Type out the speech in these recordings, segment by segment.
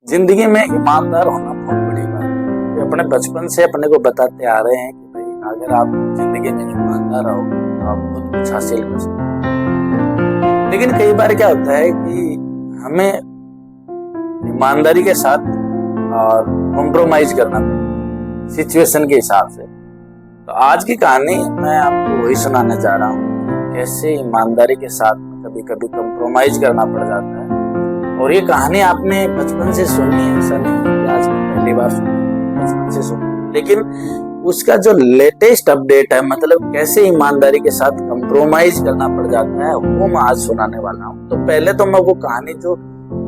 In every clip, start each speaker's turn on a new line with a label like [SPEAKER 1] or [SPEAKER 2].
[SPEAKER 1] जिंदगी में ईमानदार होना बहुत बड़ी बात है। ये अपने बचपन से अपने को बताते आ रहे हैं कि भाई अगर आप जिंदगी में ईमानदार रहोगे तो आप बहुत कुछ हासिल कर सकते हैं। लेकिन कई बार क्या होता है कि हमें ईमानदारी के साथ और कॉम्प्रोमाइज करना पड़ता है सिचुएशन के हिसाब से। तो आज की कहानी मैं आपको वही सुनाने जा रहा हूँ, कैसे ईमानदारी के साथ कभी कभी कॉम्प्रोमाइज करना पड़ जाता है। और ये कहानी आपने बचपन से सुनी है, ऐसा नहीं कि आज पहली बार सुनी, बचपन से सुनी। लेकिन उसका जो लेटेस्ट अपडेट है, मतलब कैसे ईमानदारी के साथ कॉम्प्रोमाइज करना पड़ जाता है, वो मैं आज सुनाने वाला हूँ। तो पहले तो मैं वो कहानी जो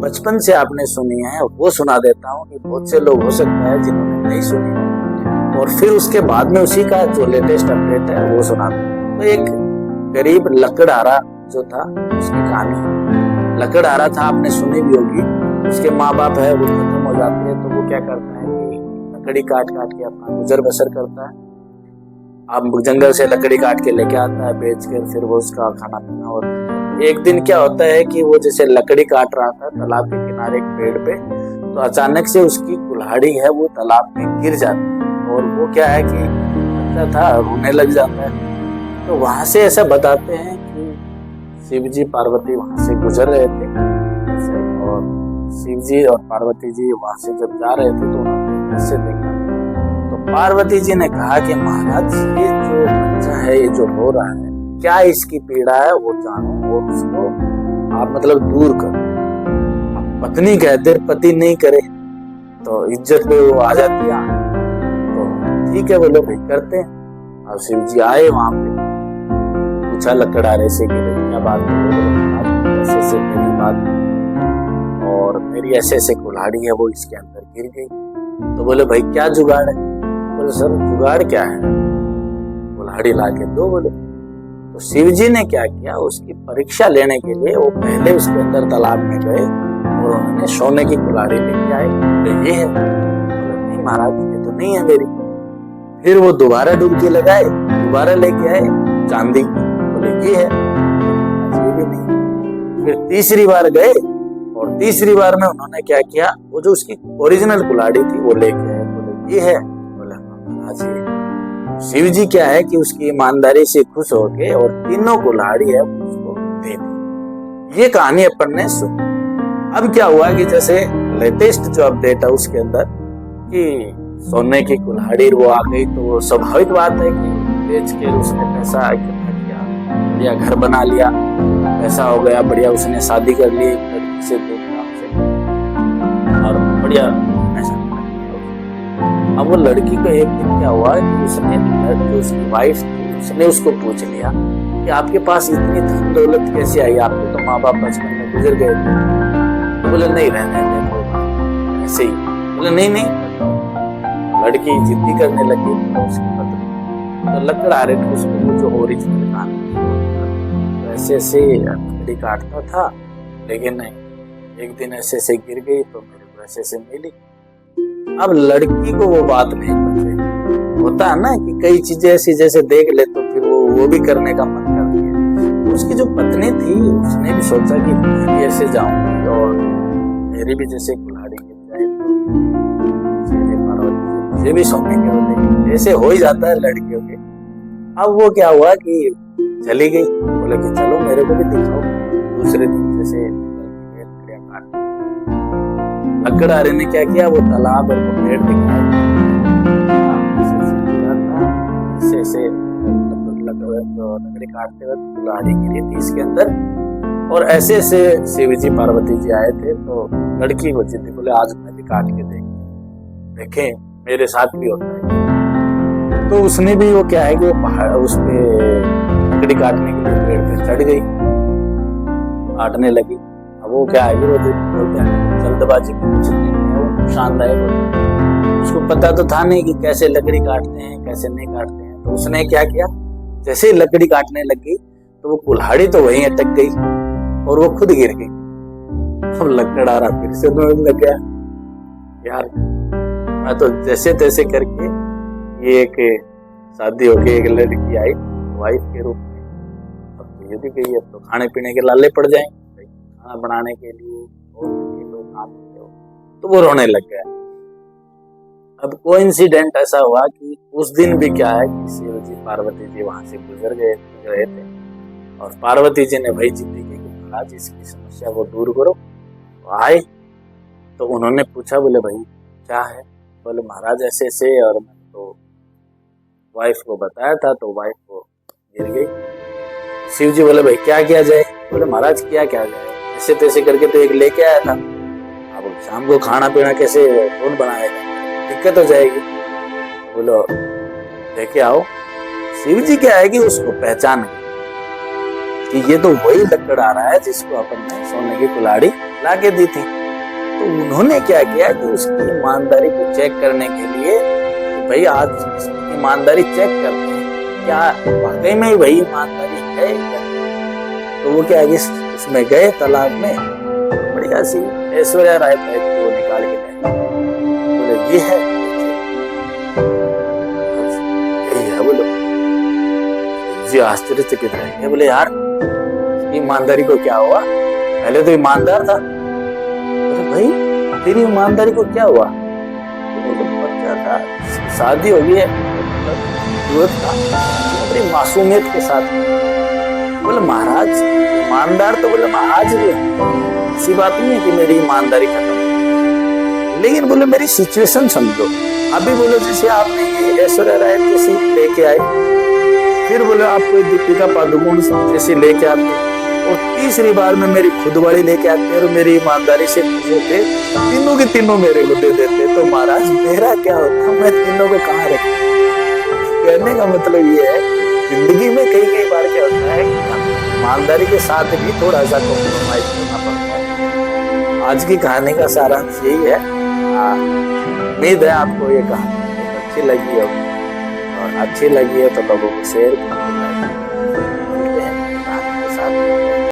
[SPEAKER 1] बचपन से आपने सुनी है वो सुना देता हूँ कि बहुत से लोग हो सकता है जिन्होंने नहीं सुनी, और फिर उसके बाद में उसी का जो लेटेस्ट अपडेट है वो सुना दूँ। तो एक गरीब लकड़हारा जो था, उसकी कहानी। लकड़हारा था, आपने सुनी भी होगी। उसके माँ बाप है वो खत्म हो जाते हैं, तो वो क्या करता है कि लकड़ी काट काट के अपना गुजर बसर करता है। अब जंगल से लकड़ी काट के लेके आता है, बेच कर फिर वो उसका खाना पीना। और एक दिन क्या होता है कि वो जैसे लकड़ी काट रहा था तालाब के किनारे एक पेड़ पे, तो अचानक से उसकी कुल्हाड़ी है वो तालाब में गिर जाती है। और वो क्या है कि बच्चा था, रोने लग जाता है। तो वहां से ऐसा बताते हैं कि शिव जी पार्वती वहां से गुजर रहे थे, और शिव जी और पार्वती जी वहां से जब जा रहे थे तो उन्होंने ऐसे देखा। तो पार्वती जी ने कहा कि महाराज, ये जो बच्चा है, ये जो रो रहा है, क्या इसकी पीड़ा है वो जानो और उसको आप मतलब दूर करो। अब पत्नी कहते पति नहीं करे तो इज्जत पे वो आ जाती है। तो ठीक है, वो लोग करते हैं। और शिव जी आए वहां पे, पूछा लकड़हारे से कि क्या बात है, ऐसे ऐसे मेरी बात और मेरी ऐसे ऐसे कुल्हाड़ी है वो इसके अंदर गिर गई। तो बोले भाई क्या जुगाड़ है? बोले सर जुगाड़ क्या है, कुल्हाड़ी ला के दो। बोले तो शिव जी ने क्या किया, उसकी परीक्षा लेने के लिए वो पहले उसके अंदर तालाब में गए और उन्होंने सोने की कुल्हाड़ी लेके आए। ये है? बोले नहीं महाराज, ये तो नहीं है मेरी। फिर वो दोबारा डुबकी लगाए, दोबारा लेके आए चांदी की, बोले ये है, ये भी नहीं। फिर तीसरी बार गए और तीसरी बार में उन्होंने क्या किया, वो जो उसकी ओरिजिनल कुल्हाड़ी थी वो लेके आए, बोले ये है, बोले महाराज ये। शिव जी क्या है कि उसकी ईमानदारी से खुश हो गए और तीनों कुल्हाड़ी है उसको दे दी। ये कहानी अपन ने सुनी। अब क्या हुआ कि जैसे लेटेस्ट जो अपडेट है उसके अंदर कि सोने की कुल्हाड़ी वो आ गई, तो स्वाभाविक बात है कि बेच के उसने पैसा इकट्ठा किया, बढ़िया घर बना लिया, पैसा हो गया बढ़िया, उसने शादी कर ली लड़की से, धूमधाम से, और बढ़िया पैसा किया। अब वो लड़की को एक दिन क्या हुआ कि उसने जो उसकी वाइफ थी उसने उसको पूछ लिया कि आपके पास इतनी धन दौलत कैसे आई, आपके तो माँ बाप बचपन में गुजर गए थे। तो बोले नहीं, रहने दे, ऐसे ही। बोले नहीं नहीं, लड़की जिद्दी करने लगी तो उसकी पत्नी, तो लकड़हारे ने उसको वो जो ओरिजिनल काम तो ऐसे ऐसे लकड़ी काटता था, लेकिन एक दिन ऐसे ऐसे गिर गई तो मेरे को ऐसे ऐसे मिली। अब लड़की को वो बात नहीं पता, होता है ना कि कई चीजें ऐसी जैसे देख ले तो फिर वो भी करने का मन करती है। तो उसकी जो पत्नी थी उसने भी सोचा कि मैं भी ऐसे जाऊंगी और मेरी भी जैसे कुल्हाड़ी गिर जाए तो मुझे भी सोने के होते, ऐसे हो ही जाता है लड़कियों के। अब वो क्या हुआ कि चली गई, बोले कि चलो मेरे को भी दिखाओ। दूसरे दिन जैसे लकड़ियां काट, लकड़हारे ने क्या किया, वो तालाब और वो पेड़ दिखाया, ऐसे लकड़ी काटते वक्त कुल्हाड़ी गिरी थी इसके अंदर। और ऐसे ऐसे शिव जी पार्वती जी आए थे, तो लड़की को जिद्दी, बोले आज मैं भी काट के देखें मेरे साथ भी होता है। तो उसने भी वो क्या है कि वो पहाड़ उस पे लकड़ी काटने के लिए पेड़ पे चढ़ गई, काटने लगी। अब वो क्या है कि वो जो बोलते हैं जल्दबाजी की कुछ नहीं है, वो नुकसानदायक होता है। उसको पता तो था नहीं कि कैसे लकड़ी काटते हैं कैसे नहीं काटते हैं। तो उसने क्या किया, जैसे ही लकड़ी काटने लगी तो वो कुल्हाड़ी तो वहीं अटक गई और वो खुद गिर गई। अब लकड़हारा फिर से रोने लग गया, यार मैं तो जैसे तैसे करके ये एक शादी हो गई, एक लड़की आई वाइफ के रूप में, अब तो ये भी गई, अब तो खाने पीने के लाले पड़ जाएंगे, खाना बनाने के लिए और लोग काम करते हो। तो वो रोने लग गया। अब कोइंसिडेंट ऐसा हुआ कि उस दिन भी क्या है कि शिव जी पार्वती जी वहां से गुजर रहे थे और पार्वती जी ने भाई जिद्दी की कि महाराज इसकी समस्या को दूर करो। तो आए तो उन्होंने पूछा, बोले भाई क्या है? बोले महाराज ऐसे ऐसे, और मैंने तो वाइफ को बताया था तो वाइफ को गिर गई। शिव जी बोले भाई क्या किया जाए? बोले महाराज क्या किया जाए, ऐसे तैसे करके तो एक लेके आया था, अब शाम को खाना पीना कैसे कौन बनाएगा, दिक्कत हो जाएगी। बोलो लेके आओ। शिव जी क्या है कि उसको पहचान कि ये तो वही लकड़ आ रहा है जिसको अपन ने सोने की कुल्हाड़ी ला के दी थी। तो उन्होंने क्या किया कि उसकी ईमानदारी को चेक करने के लिए भाई आज इसकी ईमानदारी चेक करते हैं, क्या वाकई में वही ईमानदारी है क्या? तो वो क्या है उसमें गए तालाब में, बढ़िया सी ऐश्वर्या राय टाइप को निकाल के लाए। बोले ये है, यही है। बोलो जी आश्चर्यचकित रहे। बोले यार ईमानदारी को क्या हुआ? पहले तो ईमानदार था। बोले भाई तेरी ईमानदारी को क्या हुआ? तो बच्चा था, शादी हो गई है, अपनी मासूमियत के साथ। बोले महाराज ईमानदार तो बोले आज भी ऐसी बात नहीं है कि मेरी ईमानदारी खत्म, लेकिन बोले मेरी सिचुएशन समझो। अभी बोलो जैसे आपने ये ऐश्वर्या राय जैसी लेके आए, फिर बोले आपको दीपिका पादुकोण जैसी लेके आते, और तीसरी बार में मेरी खुद वाली लेके आते और मेरी ईमानदारी से पूछते, तीनों के तीनों मेरे को दे देते, तो महाराज मेरा क्या होता? मैं तीनों को कहाँ रखूं? कहने का मतलब ये है जिंदगी में कई बार क्या होता है कि ईमानदारी के साथ भी थोड़ा सा कॉम्प्रोमाइज करना पड़ता है। आज की कहानी का सारांश यही है। उम्मीद है आपको ये कहानी अच्छी लगी होगी, और अच्छी लगी है तो लोगों को शेयर करें। मिलते हैं कहानी के साथ।